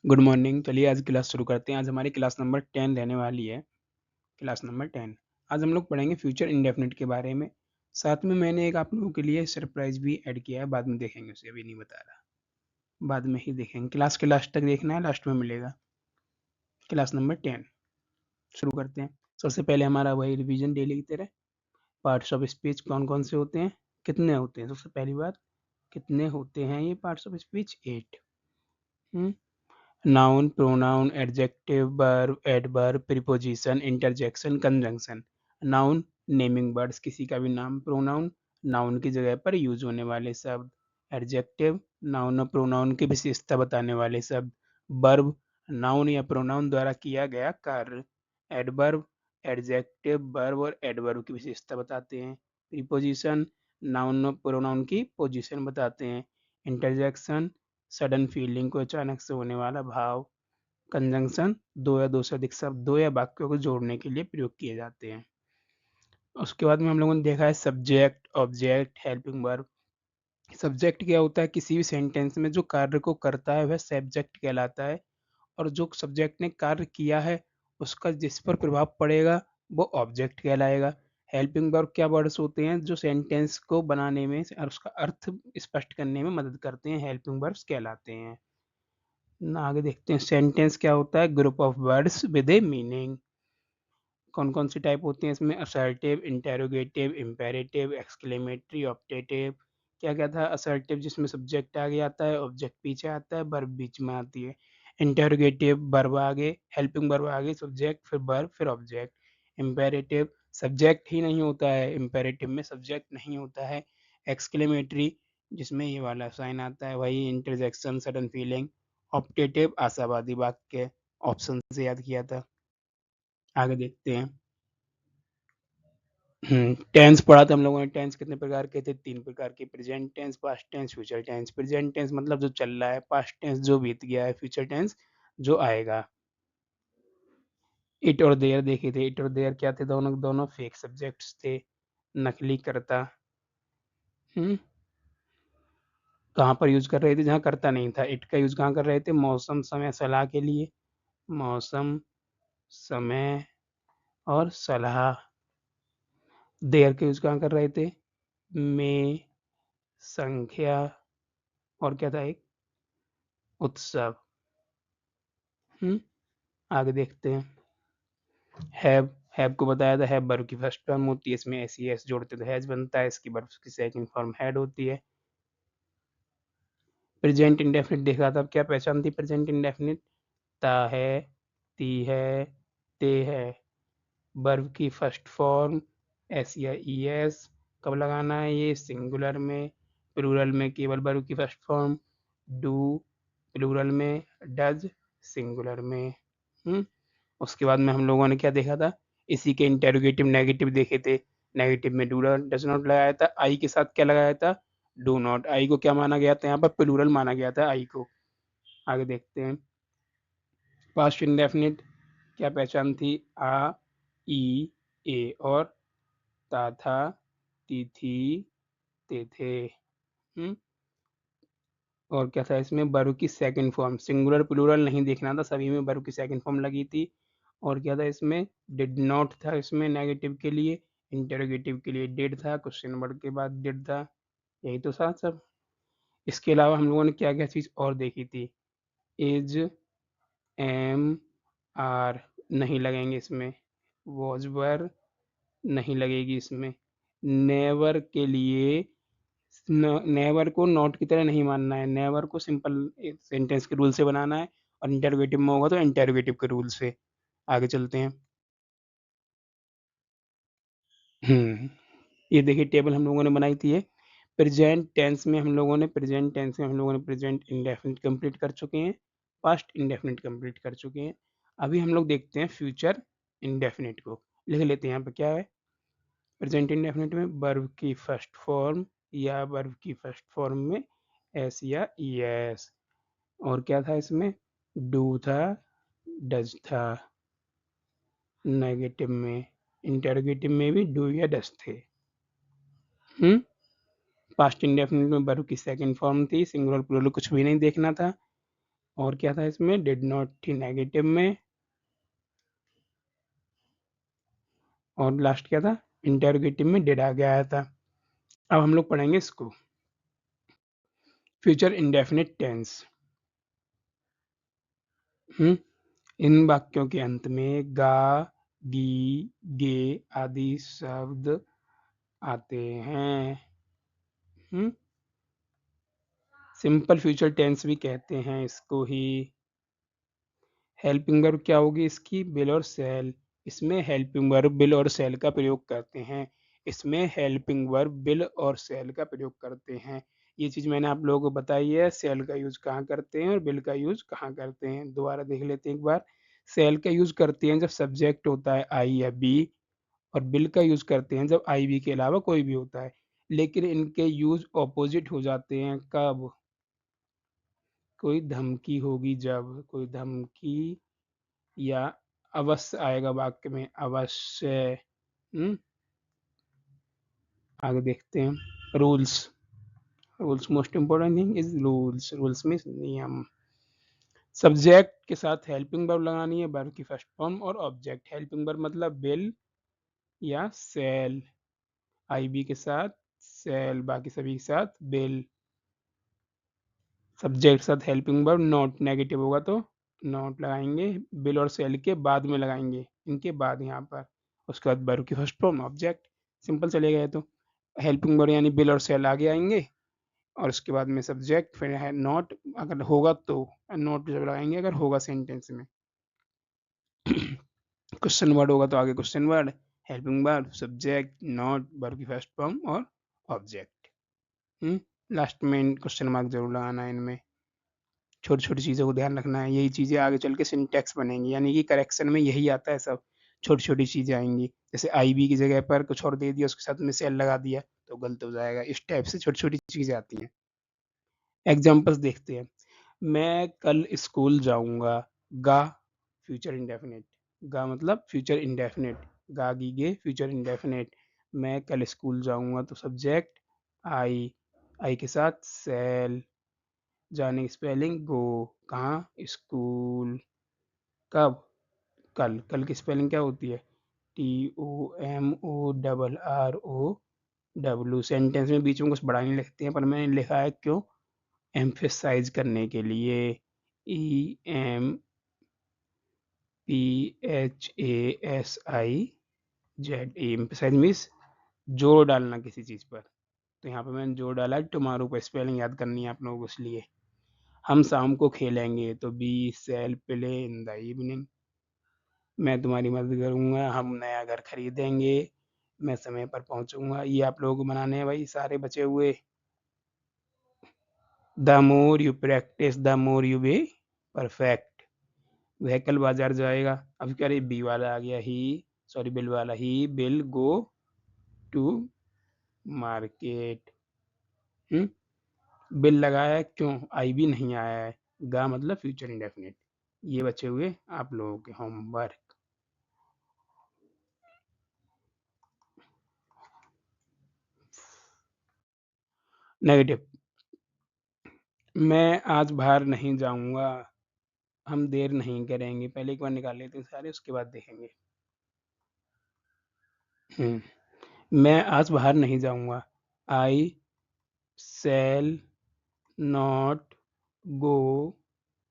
Good morning. चलिए आज class शुरू करते हैं। आज हमारी क्लास नंबर 10 रहने वाली है। क्लास नंबर 10 आज हम लोग पढ़ेंगे फ्यूचर इंडेफिनिट के बारे में। साथ में मैंने एक आप लोगों के लिए सरप्राइज भी ऐड किया है, बाद में देखेंगे, उसे अभी नहीं बता रहा, बाद में ही देखेंगे। क्लास के लास्ट तक देखना है, लास्ट में मिलेगा। क्लास नंबर 10 शुरू करते हैं। सबसे पहले हमारा वही रिवीजन डेली की तरह। पार्ट्स ऑफ स्पीच कौन कौन से होते हैं, कितने होते हैं। सबसे पहली बात, कितने होते हैं ये parts of speech? 8। Noun, pronoun, adjective, verb, adverb, preposition, interjection, conjunction. Noun naming words, किसी का भी नाम। प्रोनाउन नाउन की जगह पर यूज होने वाले शब्द। एडजेक्टिव नाउन और प्रोनाउन की विशेषता बताने वाले शब्द। वर्ब नाउन या प्रोनाउन द्वारा किया गया कार्य। एडवर्ब एडजेक्टिव, वर्ब और एडवर्ब की विशेषता बताते हैं। प्रीपोजिशन नाउन और प्रोनाउन की पोजीशन बताते हैं। इंटरजेक्शन सडन फीलिंग को अचानक से होने वाला भाव। कंजंक्शन दो या दो से अधिक शब्द, दो या वाक्यों को जोड़ने के लिए प्रयोग किए जाते हैं। उसके बाद में हम लोगों ने देखा है subject, object, helping verb. Subject क्या होता है? किसी भी सेंटेंस में जो कार्य को करता है वह सब्जेक्ट कहलाता है, और जो सब्जेक्ट ने कार्य किया है उसका जिस पर प्रभाव पड़ेगा वो ऑब्जेक्ट कहलाएगा। हेल्पिंग वर्ब क्या वर्ड्स होते हैं जो सेंटेंस को बनाने में और उसका अर्थ स्पष्ट करने में मदद करते हैं, हेल्पिंग वर्ब्स कहलाते हैं। आगे देखते हैं सेंटेंस क्या होता है? Group of words with a meaning. कौन कौन सी टाइप होती हैं इसमें? Assertive, interrogative, imperative, exclamatory, optative. क्या क्या था? असर्टिव जिसमें सब्जेक्ट आगे आता है, ऑब्जेक्ट पीछे आता है, वर्ब बीच में आती है। इंटेरोगेटिव वर्ब आगे, हेल्पिंग वर्ब आगे, सब्जेक्ट फिर वर्ब फिर ऑब्जेक्ट। इंपेरेटिव सब्जेक्ट ही नहीं होता है, इंपेरेटिव में सब्जेक्ट नहीं होता है। एक्सक्लेमेटरी जिसमें ये वाला साइन आता है, वही इंटरजेक्शन, सडन फीलिंग। ऑप्टेटिव आशावादी वाक्य, ऑप्शन से याद किया था। आगे देखते हैं। टेंस पढ़ा था हम लोगों ने। टेंस कितने प्रकार के थे? 3 प्रकार के। Present tense, past tense, future tense. Present tense मतलब जो चल रहा है, पास्ट टेंस जो बीत गया है, फ्यूचर टेंस जो आएगा। इट और देयर देखे थे। इट और देयर क्या थे? दोनों दोनों फेक सब्जेक्ट्स थे, नकली कर्ता। कहाँ पर यूज कर रहे थे? जहाँ कर्ता नहीं था। इट का यूज कहाँ कर रहे थे? मौसम, समय, सलाह के लिए। मौसम, समय और सलाह। देयर का यूज कहाँ कर रहे थे? में, संख्या और क्या था एक? उत्सव। आगे देखते हैं। हैव को बताया था, हैव वर्ब की फर्स्ट फॉर्म होती है, इसमें एस ई एस जोड़ते तो हैज बनता है, इसकी वर्ब की सेकंड फॉर्म हैड होती है। प्रेजेंट इंडेफिनिट देखा था, क्या पहचान थी प्रेजेंट इंडेफिनिट? ता है, ती है, ते है। वर्ब की फर्स्ट फॉर्म एस या ई एस। कब लगाना है ये? सिंगुलर में। प्लूरल में केवल वर्ब की फर्स्ट फॉर्म डू, प्लूरल में डज, सिंगुलर में। उसके बाद में हम लोगों ने क्या देखा था? इसी के इंटेरोगेटिव नेगेटिव देखे थे। नेगेटिव में डू डज नॉट लगाया था, आई के साथ क्या लगाया था? Do not. आई को क्या माना गया था? यहाँ पर प्लूरल माना गया था आई को। आगे देखते हैं। पास्ट इंडेफिनिट क्या पहचान थी? आ, ई, ए और ता था, ती थी, ते थे। और क्या था इसमें? वर्ब की सेकंड फॉर्म। सिंगुलर प्लूरल नहीं देखना था, सभी में वर्ब की सेकंड फॉर्म लगी थी। और क्या था इसमें? डिड नॉट था इसमें नेगेटिव के लिए। इंटरोगेटिव के लिए डिड था, क्वेश्चन वर्ड के बाद डिड था। यही तो साथ सब। इसके अलावा हम लोगों ने क्या क्या चीज़ और देखी थी? इज, एम, आर नहीं लगेंगे इसमें। वॉज, वर नहीं लगेगी इसमें। नेवर के लिए नेवर को नॉट की तरह नहीं मानना है, नेवर को सिंपल सेंटेंस के रूल से बनाना है, और इंटरोगेटिव में होगा तो इंटरोगेटिव के रूल से। आगे चलते हैं। ये देखिए टेबल हम लोगों ने बनाई थी। ये प्रेजेंट टेंस में हम लोगों ने प्रेजेंट इंडेफिनिट कंप्लीट कर चुके हैं, पास्ट इंडेफिनिट कंप्लीट कर चुके हैं। अभी हम लोग देखते हैं फ्यूचर इंडेफिनिट को। लिख लेते हैं यहाँ पे क्या है। प्रेजेंट इंडेफिनिट में वर्ब की फर्स्ट फॉर्म या वर्ब की फर्स्ट फॉर्म में एस या ई एस। और क्या था इसमें? डू था, डज था। नेगेटिव में, इंटरोगेटिव में भी डू या डज थे। पास्ट इंडेफिनिट में वर्ब की सेकंड फॉर्म थी, सिंगुलर प्लूरल कुछ भी नहीं देखना था। और क्या था इसमें, डिड नॉट थी नेगेटिव में, और लास्ट क्या था, इंटरोगेटिव में डिड आगे आया था। अब हम लोग पढ़ेंगे इसको, फ्यूचर इंडेफिनिट टेंस। इन वाक्यों के अंत में गा, गी, गे आदि शब्द आते हैं। सिंपल फ्यूचर टेंस भी कहते हैं इसको ही। हेल्पिंग वर्ब क्या होगी इसकी, बिल और सेल। इसमें हेल्पिंग वर्ब बिल और सेल का प्रयोग करते हैं। इसमें हेल्पिंग वर्ब बिल और सेल का प्रयोग करते हैं। ये चीज़ मैंने आप लोगों को बताई है, सेल का यूज कहाँ करते हैं और बिल का यूज कहाँ करते हैं। दोबारा देख लेते हैं एक बार। सेल का यूज करते हैं जब सब्जेक्ट होता है आई या बी, और बिल का यूज करते हैं जब आई बी के अलावा कोई भी होता है। लेकिन इनके यूज ऑपोजिट हो जाते हैं कब, कोई धमकी होगी जब, कोई धमकी या अवश्य आएगा वाक्य में, अवश्य। आगे देखते हैं rules. Rules most important thing is rules. Rules means नियम। सब्जेक्ट के साथ हेल्पिंग वर्ब लगानी है, वर्ब की फर्स्ट फॉर्म और ऑब्जेक्ट। हेल्पिंग वर्ब मतलब बिल या सेल, आई बी के साथ सेल, बाकी सभी के साथ बिल। सब्जेक्ट के साथ हेल्पिंग वर्ब नॉट, नेगेटिव होगा तो नॉट लगाएंगे, बिल और सेल के बाद में लगाएंगे, इनके बाद यहाँ पर। उसके बाद वर्ब की फर्स्ट फॉर्म ऑब्जेक्ट, सिंपल चलेगा ये तो। हेल्पिंग वर्ब यानी बिल और सेल आगे आएंगे, और उसके बाद में सब्जेक्ट, फिर है नॉट अगर होगा तो, नॉट जब लगाएंगे अगर होगा सेंटेंस में। क्वेश्चन वर्ड होगा तो आगे question word, helping verb, subject, not, verb की फर्स्ट फॉर्म और ऑब्जेक्ट। लास्ट में क्वेश्चन मार्क जरूर लगाना है इनमें। छोटी छोटी चीज़ों को ध्यान रखना है, यही चीज़ें आगे चल के सिंटैक्स बनेंगी, यानी कि करेक्शन में यही आता है सब, छोटी छोटी चीज़ें आएंगी। जैसे आई बी की जगह पर कुछ और दे दिया, उसके साथ में सेल लगा दिया तो गलत हो जाएगा। इस टाइप से छोटी छोटी चीज़ें आती हैं। एग्जाम्पल्स देखते हैं। मैं कल स्कूल जाऊंगा, गा फ्यूचर इंडेफिनिट, गा मतलब फ्यूचर इंडेफिनिट, गा गीगे फ्यूचर इंडेफिनिट। मैं कल स्कूल जाऊंगा तो सब्जेक्ट आई, आई के साथ सेल, जाने की स्पेलिंग गो, कहाँ स्कूल, कब कल, कल की स्पेलिंग क्या होती है, T O M O double R O W. Sentence में बीच में कुछ बड़ा नहीं लिखते हैं, पर मैंने लिखा है क्यों, एम्फेसाइज करने के लिए। E M P H A S I Z, emphasize means जोर डालना किसी चीज़ पर। तो यहाँ पे मैंने जोर डाला है टुमारो पर, स्पेलिंग याद करनी है आप लोगों को इसलिए। हम शाम को खेलेंगे तो we shall play in the evening. मैं तुम्हारी मदद करूँगा, हम नया घर खरीदेंगे, मैं समय पर पहुँचूँगा। ये आप लोगों को बनाने हैं भाई सारे बचे हुए। The more you practice the more you be perfect. वह कल बाजार जाएगा, अब क्या, बी वाला आ गया, ही, सॉरी बिल वाला, he will go to market. Will लगाया है क्यों, आई भी नहीं आया है, गा मतलब फ्यूचर इंडेफिनिट। ये बचे हुए आप लोगों के होमवर्क। नेगेटिव, मैं आज बाहर नहीं जाऊंगा, हम देर नहीं करेंगे। पहले एक बार निकाल लेते हैं सारे, उसके बाद देखेंगे। मैं आज बाहर नहीं जाऊंगा, I shall not go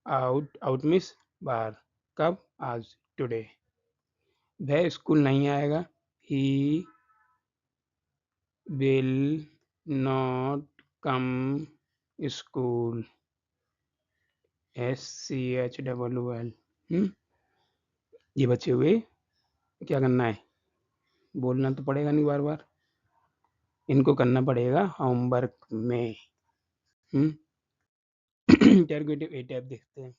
out, out means बाहर, कब, आज, टुडे। वह स्कूल नहीं आएगा, he will not come school, SCHOOL। ये बचे हुए क्या करना है, बोलना तो पड़ेगा नहीं बार बार, इनको करना पड़ेगा होमवर्क में। इंटरोगेटिव ए टाइप देखते हैं।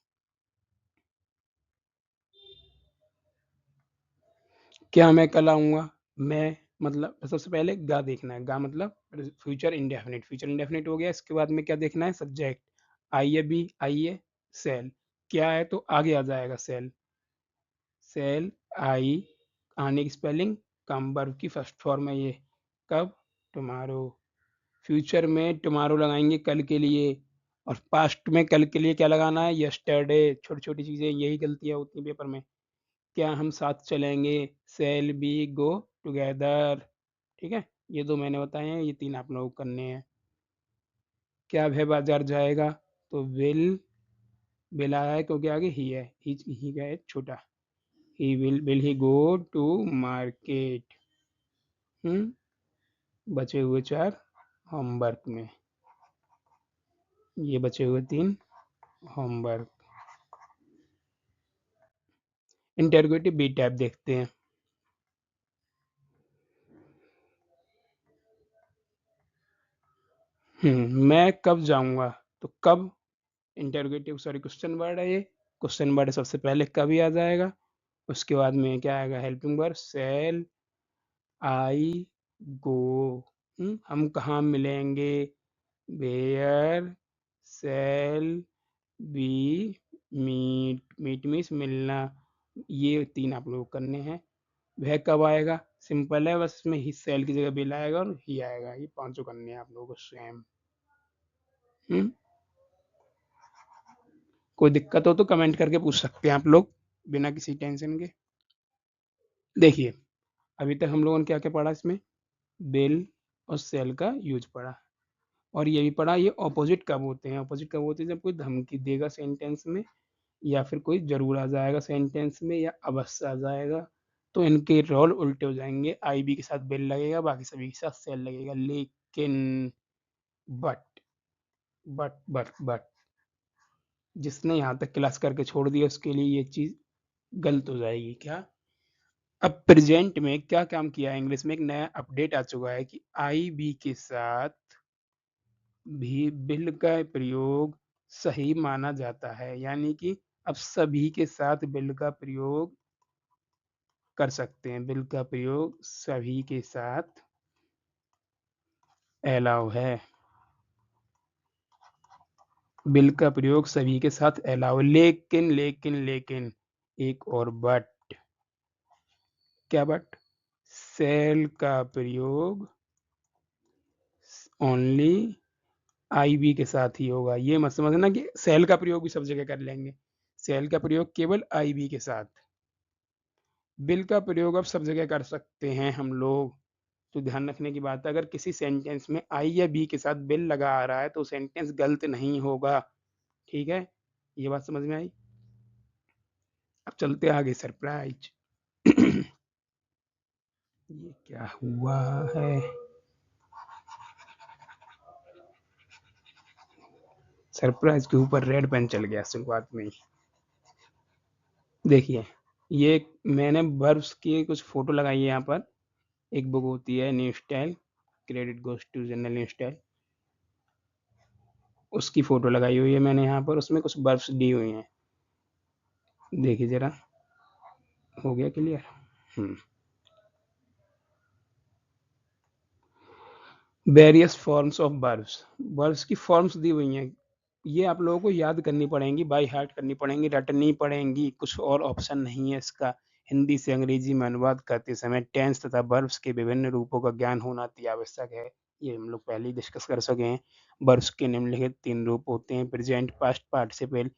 क्या मैं कल आऊँगा, मैं मतलब सबसे पहले गा देखना है, गा मतलब फ्यूचर इंडेफिनिट, फ्यूचर इंडेफिनिट हो गया। इसके बाद में क्या देखना है, सब्जेक्ट, आई है बी, आई है सेल, क्या है तो आगे आ जाएगा सेल, सेल आई, आने की स्पेलिंग कम, वर्ब की फर्स्ट फॉर्म है ये, कब, टुमारो। फ्यूचर में टुमारो लगाएंगे कल के लिए, और पास्ट में कल के लिए क्या लगाना है, यस्टरडे। छोटी-छोटी चीज़ें, यही गलतियाँ होती हैं पेपर में। क्या हम साथ चलेंगे, शैल वी गो टुगेदर, ठीक है? ये 2 मैंने बताए हैं, ये 3 आप लोगों को करने हैं। क्या वह बाज़ार जाएगा, तो विल आया है क्योंकि आगे ही है, ही का है छोटा। Will he go to market. बचे हुए 4 होमवर्क में, ये बचे हुए 3 होमवर्क। इंटरोगेटिव बी टैब देखते हैं। मैं कब जाऊँगा, तो कब इंटरोगेटिव सॉरी क्वेश्चन वर्ड है ये। क्वेश्चन वर्ड सबसे पहले कब ही आ जाएगा, उसके बाद में क्या आएगा, हेल्पिंग वर्ब शैल आई गो। हम कहाँ मिलेंगे, where shall we meet. Meet means मिलना। ये 3 आप लोगों को करने हैं। वह कब आएगा, सिंपल है, बस इसमें ही शैल की जगह विल आएगा और ही आएगा। ये 5 करने हैं आप लोगों को सेम। कोई दिक्कत हो तो कमेंट करके पूछ सकते हैं आप लोग, बिना किसी टेंशन के। देखिए, अभी तक हम लोगों ने क्या-क्या पढ़ा इसमें, विल और शैल का यूज़ पढ़ा, और ये भी पढ़ा ये ऑपोजिट कब होते हैं। ऑपोजिट कब होते हैं, जब कोई धमकी देगा सेंटेंस में, या फिर कोई ज़रूर आ जाएगा सेंटेंस में, या अवश्य आ जाएगा, तो इनके रोल उल्टे हो जाएँगे। आई बी के साथ विल लगेगा, बाकी सभी के साथ शैल लगेगा। लेकिन बट बट जिसने यहाँ तक क्लास करके छोड़ दिया उसके लिए ये चीज़ गलत हो जाएगी। क्या? अब प्रेजेंट में क्या काम किया है, इंग्लिश में एक नया अपडेट आ चुका है कि आई बी के साथ भी विल का प्रयोग सही माना जाता है, यानी कि अब सभी के साथ विल का प्रयोग कर सकते हैं। विल का प्रयोग सभी के साथ अलाउ है। विल का प्रयोग सभी के साथ अलाउ। लेकिन एक और बट। क्या बट, सेल का प्रयोग ओनली आई बी के साथ ही होगा। ये मत समझना कि सेल का प्रयोग भी सब जगह कर लेंगे। सेल का प्रयोग केवल आई बी के साथ। बिल का प्रयोग अब सब जगह कर सकते हैं हम लोग। तो ध्यान रखने की बात है, अगर किसी सेंटेंस में आई या बी के साथ बिल लगा आ रहा है तो सेंटेंस गलत नहीं होगा। ठीक है, ये बात समझ में आई। अब चलते आगे, सरप्राइज। ये क्या हुआ है, सरप्राइज के ऊपर रेड पेन चल गया शुरुआत में ही। देखिए, ये मैंने वर्ब्स की कुछ फोटो लगाई है यहाँ पर। एक बुक होती है new style, credit goes to general new style, उसकी फोटो लगाई हुई है मैंने यहाँ पर। उसमें कुछ वर्ब्स दी हुई हैं, देखिए जरा, हो गया clear. Various forms of verbs, verbs की फॉर्म्स दी हुई हैं। ये आप लोगों को याद करनी पड़ेंगी, बाय हार्ट करनी पड़ेंगी, रटनी पड़ेंगी, कुछ और ऑप्शन नहीं है इसका। हिंदी से अंग्रेजी में अनुवाद करते समय टेंस तथा वर्ब्स के विभिन्न रूपों का ज्ञान होना अति आवश्यक है। ये हम लोग पहले ही डिस्कस कर सके हैं। वर्ब्स के निम्नलिखित 3 रूप होते हैं, प्रेजेंट, पास्ट पार्टिसिपल।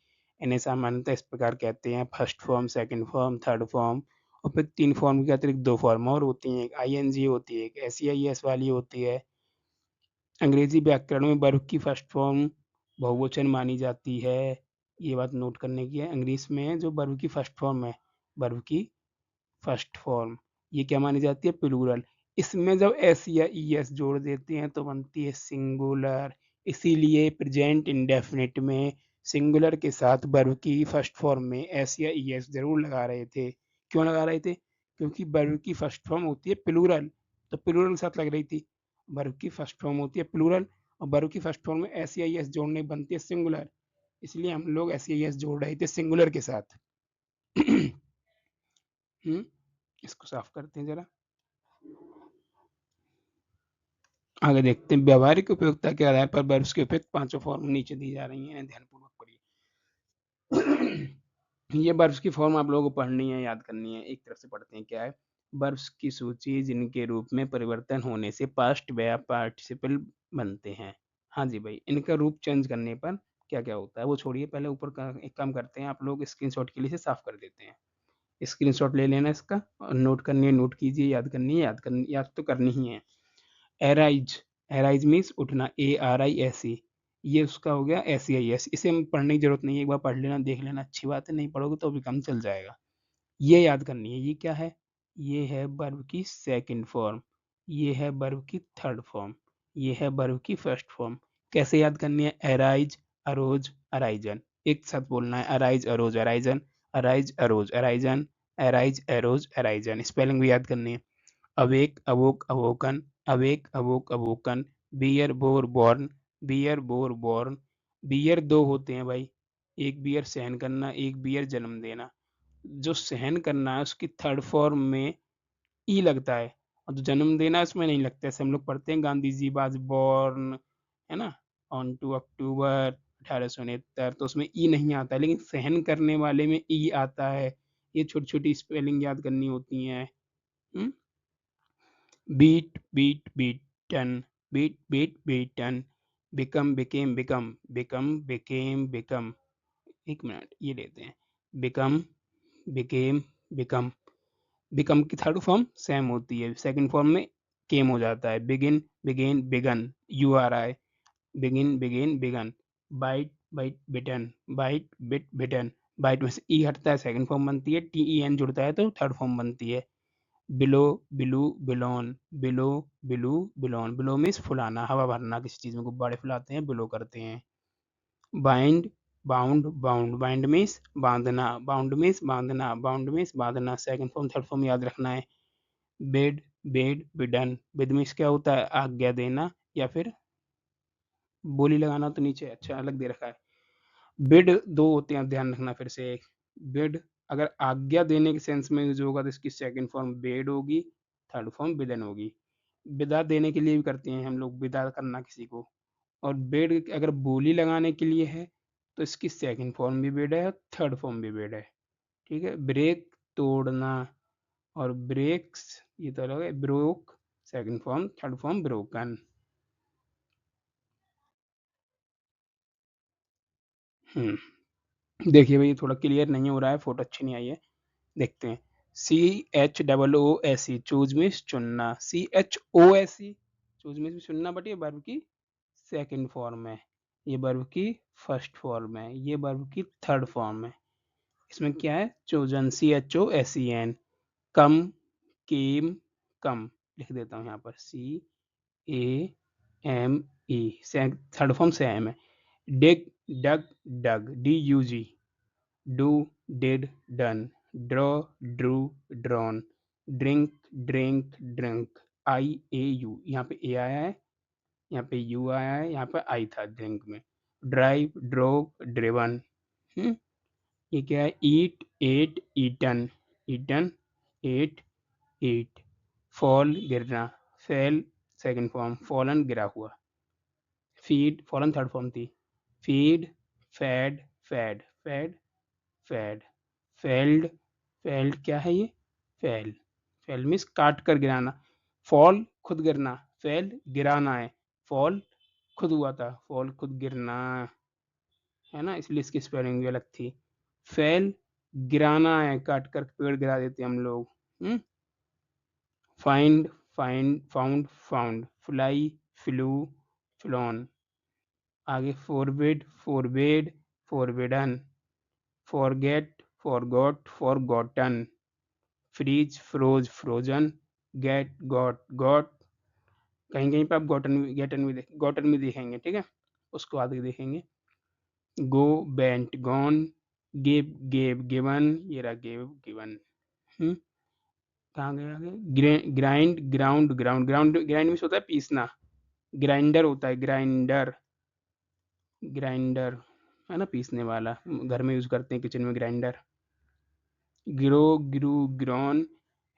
इन्हें सामान्यतः इस प्रकार कहते हैं, first form, second form, third form. और फिर 3 फॉर्म के अतिरिक्त 2 फॉर्म और होती हैं, एक आईएनजी होती है, एक एसईआईएस वाली होती है। अंग्रेजी व्याकरण में वर्ब की फर्स्ट फॉर्म बहुवचन मानी जाती है। ये बात नोट करने की है। इंग्लिश में जो वर्ब की फर्स्ट फॉर्म है, वर्ब की फर्स्ट फॉर्म, ये क्या मानी जाती है, प्लूरल। इसमें जब एस या ई एस जोड़ देते हैं तो बनती है सिंगुलर। इसीलिए प्रेजेंट इंडेफिनिट में सिंगुलर के साथ वर्ब की फर्स्ट फॉर्म में एस या ई एस जरूर लगा रहे थे। क्यों लगा रहे थे, क्योंकि वर्ब की फर्स्ट फॉर्म होती है प्लूरल, तो प्लूरल के साथ लग रही थी। वर्ब की फर्स्ट फॉर्म होती है प्लूरल, और वर्ब की फर्स्ट फॉर्म में एस या ई एस जोड़ने बनती है सिंगुलर। इसलिए हम लोग एस या ई एस जोड़ रहे थे सिंगुलर के साथ। इसको साफ करते हैं जरा, आगे देखते हैं। व्यावहारिक उपयोगिता के आधार पर वर्ब्स के उपयुक्त 5 फॉर्म नीचे दी जा रही हैं, ध्यानपूर्वक पढ़िए। ये वर्ब्स की फॉर्म आप लोगों को पढ़नी है, याद करनी है। एक तरफ से पढ़ते हैं, क्या है, वर्ब्स की सूची जिनके रूप में परिवर्तन होने से पास्ट व पार्टिसिपल बनते हैं। हाँ जी भाई, इनका रूप चेंज करने पर क्या-क्या होता है वो छोड़िए, पहले ऊपर का एक काम करते हैं, आप लोग स्क्रीनशॉट के लिए इसे साफ कर देते हैं। स्क्रीनशॉट ले लेना इसका और नोट करनी है नोट कीजिए, याद करनी है याद तो करनी ही है। एराइज, एराइज मीन्स उठना, ARISE, ये उसका हो गया SEIS। इसे हम पढ़ने की जरूरत नहीं है, एक बार पढ़ लेना देख लेना, अच्छी बात है, नहीं पढ़ोगे तो भी काम चल जाएगा। ये याद करनी है, ये क्या है, ये है वर्ब की सेकंड फॉर्म, ये है वर्ब की थर्ड फॉर्म, ये है वर्ब की फर्स्ट फॉर्म। कैसे याद करनी है, अराइज, अरोज, अराइजन, एक साथ बोलना है, arise arose arisen, arise arose arisen, arise arose arisen. Spelling भी याद करनी है, awake awoke awoken, awake awoke awoken, bear bore born, bear bore born. Bear दो होते हैं भाई, एक बियर सहन करना, एक बियर जन्म देना। जो सहन करना है उसकी थर्ड फॉर्म में ई लगता है, और जो जन्म देना है उसमें नहीं लगता है। जैसे हम लोग पढ़ते हैं गांधी जी वाज बॉर्न, है ना, ऑन 2 अक्टूबर 1869, तो उसमें ई नहीं आता है, लेकिन सहन करने वाले में ई आता है। ये छोटी छोटी स्पेलिंग याद करनी होती हैं। Beat beat beaten, beat beat beaten, become became become, become became become. एक मिनट ये लेते हैं, बिकम बिकेम बिकम। बिकम की थर्ड फॉर्म सेम होती है, सेकंड फॉर्म में केम हो जाता है, begin began begun, URI, begin began begun. Bite bite bitten, bite bit bitten. Bite में से ई हटता है, सेकंड फॉर्म बनती है, TEN जुड़ता है तो थर्ड फॉर्म बनती है। Blow blew blown, blow blew blown. Blow means फुलाना, हवा भरना, किसी चीज़ में गुब्बारे फुलाते हैं, बिलो करते हैं। Bind bound bound, bind means बांधना, बाउंड मीन्स बांधना, बाउंड मीन्स बांधना। सेकंड फॉर्म थर्ड फॉर्म याद रखना है। बेड बेड बिडन, बिड मीन्स क्या होता है, आज्ञा देना, या फिर बोली लगाना, तो नीचे अच्छा अलग दे रखा है। बिड दो होते हैं, ध्यान रखना फिर से। बिड अगर आज्ञा देने के सेंस में यूज होगा तो इसकी सेकंड फॉर्म बेड होगी, थर्ड फॉर्म बिदन होगी। विदा देने के लिए भी करते हैं हम लोग, विदा करना किसी को। और बेड अगर बोली लगाने के लिए है तो इसकी सेकंड फॉर्म भी बेड है और थर्ड फॉर्म भी बेड है। ठीक है, ब्रेक तोड़ना, और ब्रेक्स ये तो अलग है, broke second form, third form broken. देखिए भाई थोड़ा क्लियर नहीं हो रहा है, फोटो अच्छी नहीं आई है, देखते हैं। CHOOSE, चूज मीन्स चुनना, CHOSE चूज मीन्स चुनना, बट ये वर्ब की सेकंड फॉर्म है, ये वर्ब की फर्स्ट फॉर्म है, ये वर्ब की थर्ड फॉर्म है। इसमें क्या है, चोजन, CHOSEN। कम केम कम, लिख देता हूँ यहाँ पर, CAME, थर्ड फॉर्म सेम है। डिग डग डग, DUG, do did done, draw Drew drawn, drink drink drink, IAU, यहाँ पे ए आया है, यहाँ पे यू आया है, यहाँ पे आई था ड्रिंक में। Drive drove driven. ये क्या है, eat ate eaten, eaten ate eat. Fall गिरना, फेल सेकंड फॉर्म, फॉलन गिरा हुआ। फीड फॉलन थर्ड फॉर्म थी, feed fed fed fed fed. Failed, failed क्या है ये, फेल, फेल मीन्स काट कर गिराना। फॉल खुद गिरना, फेल गिराना है, फॉल खुद हुआ था, फॉल खुद गिरना है ना, इसलिए इसकी स्पेलिंग भी अलग थी। फेल गिराना है, काट कर पेड़ गिरा देते हम लोग। Find find found found, fly flew flown. आगे forbid forbade forbidden, forget forgot forgotten, freeze froze frozen, get got got. कहीं कहीं पे आप गॉटन भी देखेंगे, ठीक है, उसको आगे देखेंगे। Go went gone, give gave given, ये रहा गेव गिवन। कहाँ गए आगे, grind ground ground, grind means होता है पीसना, ग्राइंडर होता है ग्राइंडर, ग्राइंडर है ना पीसने वाला, घर में यूज करते हैं किचन में grinder. Grow grew grown,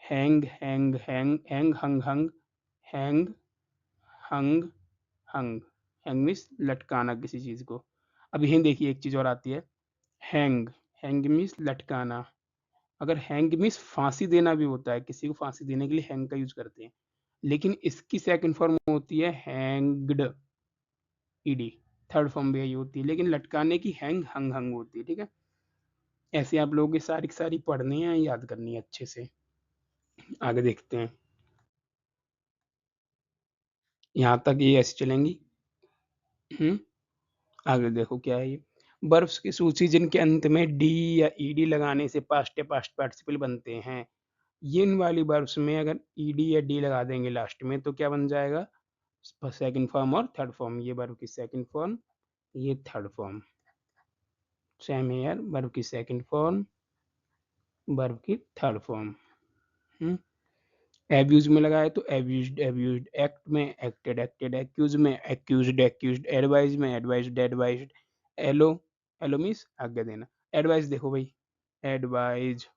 hang hang hang hang hung hung, hang hung hung. Hang means लटकाना किसी चीज को। अब यहीं देखिए एक चीज और आती है, हैंग, हैंग मीन्स लटकाना। अगर हैंग मीन्स फांसी देना भी होता है, किसी को फांसी देने के लिए हैंग का यूज करते हैं, लेकिन इसकी सेकंड फॉर्म होती है हैंग्ड, ED। थर्ड फॉर्म भी यही होती है, लेकिन लटकाने की हैंग हंग हंग होती है। ठीक है, ऐसे आप लोगों की सारी पढ़नी है, याद करनी है अच्छे से। आगे देखते हैं, यहाँ तक ये ऐसे चलेंगी। हम्म आगे देखो क्या है ये। बर्ब्स की सूची जिनके अंत में डी या ईडी लगाने से पास्ट या पास्ट पार्टिसिपल बनते हैं। ये इन वाली बर्ब्स में अगर ईडी या डी लगा देंगे लास्ट में तो क्या बन जाएगा, सेकंड फॉर्म और थर्ड फॉर्म। ये वर्ब की सेकंड फॉर्म, ये third form. Same here, verb की सेकंड फॉर्म, वर्ब की थर्ड फॉर्म। एब्यूज में लगाए तो एब्यूज्ड एब्यूज्ड, एक्ट में एक्टेड एक्टेड, एक्यूज में एक्यूज्ड एक्यूज्ड, एडवाइज में advised advised. Allow, allow means आज्ञा देना। एडवाइस देखो भाई, एडवाइज,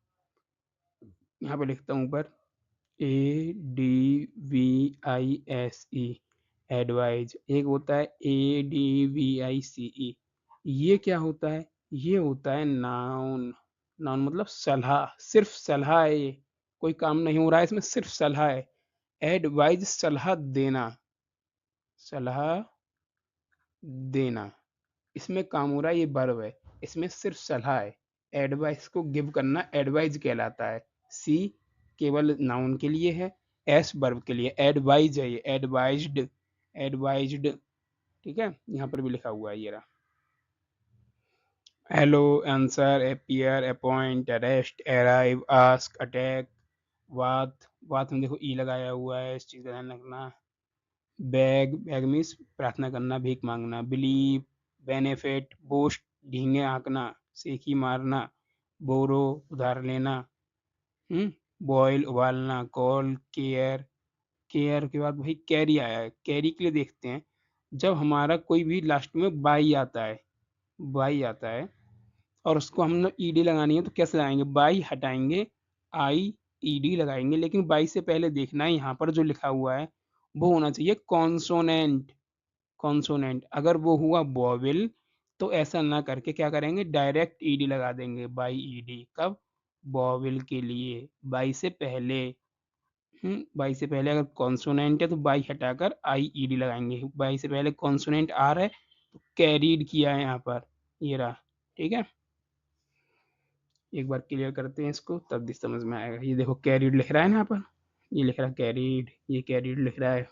यहाँ पे लिखता हूँ ऊपर, ADVISE, एडवाइज। एक होता है ADVICE, ये क्या होता है, ये होता है नाउन। नाउन मतलब सलाह, सिर्फ सलाह है ये, कोई काम नहीं हो रहा है इसमें, सिर्फ सलाह है। एडवाइज सलाह देना, सलाह देना, इसमें काम हो रहा है, ये वर्ब है, इसमें सिर्फ सलाह है। एडवाइस को गिव करना एडवाइज कहलाता है। सी केवल नाउन के लिए है, एस वर्ब के लिए, एडवाइज है ये, एडवाइज्ड एडवाइज्ड। ठीक है, यहाँ पर भी लिखा हुआ है ये रहा। Hello, answer, appear, appoint, arrest, arrive, ask, attack, वात। वात में देखो ई लगाया हुआ है, इस चीज का ध्यान रखना। बैग, बैग मीन्स प्रार्थना करना, भीख मांगना। बिलीव, बेनिफिट, बोस्ट, ढींगे हाँकना, सेकी मारना। बोरो, उधार लेना। बॉयल, उबालना। कॉल, केयर, केयर के बाद भाई कैरी आया है, कैरी के लिए देखते हैं। जब हमारा कोई भी लास्ट में बाई आता है, बाई आता है और उसको हमने ईडी लगानी है तो कैसे लगाएंगे, बाई हटाएंगे, आई ईडी लगाएंगे, लेकिन बाई से पहले देखना है यहाँ पर जो लिखा हुआ है वो होना चाहिए कॉन्सोनेंट। कॉन्सोनेंट अगर वो हुआ वॉवेल तो ऐसा ना करके क्या करेंगे, डायरेक्ट ईडी लगा देंगे, बाई ईडी। कब, वॉवेल के लिए, बाई से पहले। बाई से पहले अगर कॉन्सोनेंट है तो बाई हटाकर आई ईडी लगाएंगे। बाई से पहले कॉन्सोनेंट आ रहा है तो कैरीड किया है यहाँ पर, ये रहा। ठीक है, एक बार क्लियर करते हैं इसको तब भी समझ में आएगा। ये देखो कैरीड लिख रहा है ना यहाँ पर, ये लिख रहा है कैरीड, ये कैरीड लिख रहा है।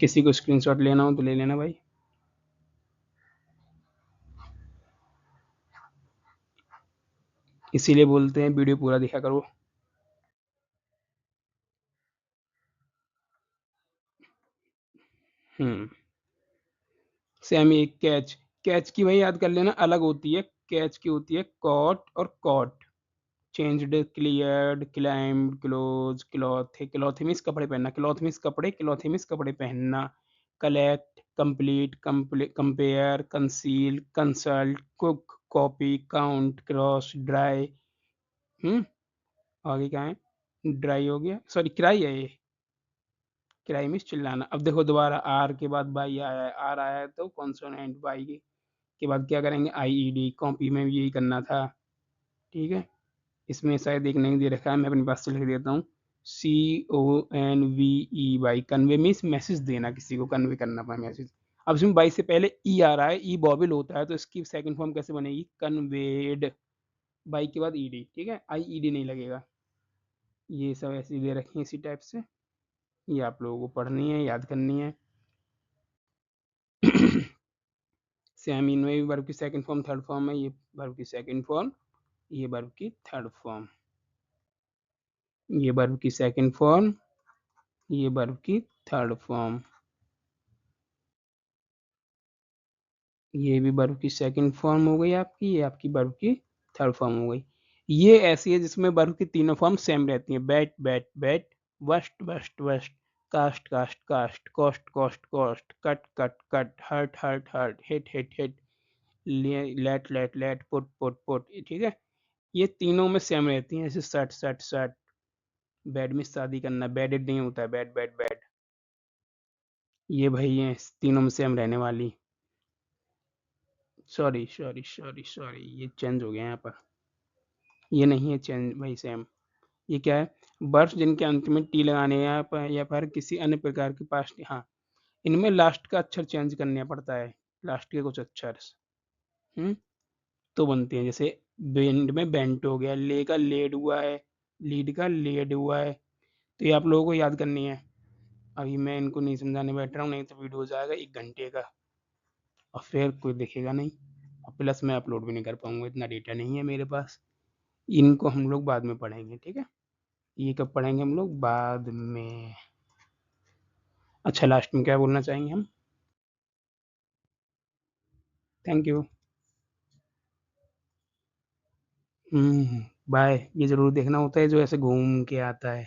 किसी को स्क्रीनशॉट लेना हो तो ले लेना भाई। इसीलिए बोलते हैं वीडियो पूरा देखा करो। हम्म सेम एक कैच, कैच की वही याद कर लेना, अलग होती है। कैच की होती है कॉट और caught. Changed, cleared, climbed, close, cloth. Cloth means कपड़े पहनना, क्लॉथ मीन्स कपड़े, क्लॉथ मीन्स कपड़े पहनना। Collect, complete, compare, conceal, consult, cook, copy, count, cross, dry. Hmm आगे क्या है, ड्राई हो गया, सॉरी क्राई है ये, क्राई मीन्स चिल्लाना। अब देखो दोबारा आर के बाद बाई आया है, आर आया है तो कॉन्सोनेंट, बाई के बाद क्या करेंगे, आई ई डी। कॉपी में भी यही करना था। ठीक है, इसमें शायद एक नहीं दे रखा है, मैं अपने पास से लिख देता हूँ। CONVE, कन्वे मीन्स मैसेज देना, किसी को कन्वे करना पाए मैसेज। अब इसमें बाई से पहले ई आ रहा है, ई बॉबिल होता है तो इसकी सेकंड फॉर्म कैसे बनेगी, कन्वेड। बाई के बाद ईडी, ठीक है, आई ईडी नहीं लगेगा। ये सब ऐसे दे रखी है इसी टाइप से, ये आप लोगों को पढ़नी है, याद करनी है। सेम इनमें भी वर्ब की सेकंड फॉर्म थर्ड फॉर्म है, ये वर्ब की सेकंड फॉर्म, ये वर्ब की थर्ड फॉर्म। ये वर्ब की सेकंड फॉर्म, ये वर्ब की थर्ड फॉर्म। ये भी वर्ब की सेकंड फॉर्म हो गई आपकी, ये आपकी वर्ब की थर्ड फॉर्म हो गई। ये ऐसी है जिसमें वर्ब की तीनों फॉर्म सेम रहती हैं, bet bet bet, burst burst burst, cast cast cast, cost cost cost, cut cut cut, hurt hurt hurt, hit hit hit, let let let, put put put. ठीक है, ये तीनों में सेम रहती हैं, जैसे सट सट सट। बेड में शादी करना, बेडेड नहीं होता है, बेड बेड बेड। ये भाई ये तीनों में सेम रहने वाली। सॉरी सॉरी सॉरी सॉरी, ये चेंज हो गया यहाँ पर, ये नहीं है चेंज भाई सेम, ये क्या है? वर्ड्स जिनके अंत में टी लगाने या फिर किसी अन्य प्रकार के पास हाँ, इनमें लास्ट का अक्षर चेंज करना पड़ता है, लास्ट के कुछ अक्षर। हुँ, तो बनते हैं जैसे बेंड में बेंट हो गया, ले का लेड हुआ है, लीड का लेड हुआ है, तो ये आप लोगों को याद करनी है। अभी मैं इनको नहीं समझाने बैठ रहा हूँ, नहीं तो वीडियो हो जाएगा 1 घंटे का और फिर कोई देखेगा नहीं और प्लस मैं अपलोड भी नहीं कर पाऊँगा, इतना डेटा नहीं है मेरे पास। इनको हम लोग बाद में पढ़ेंगे, ठीक है? ये कब पढ़ेंगे हम लोग? बाद में। अच्छा, लास्ट में क्या बोलना चाहेंगे हम? Thank you. बाय। ये ज़रूर देखना होता है जो ऐसे घूम के आता है।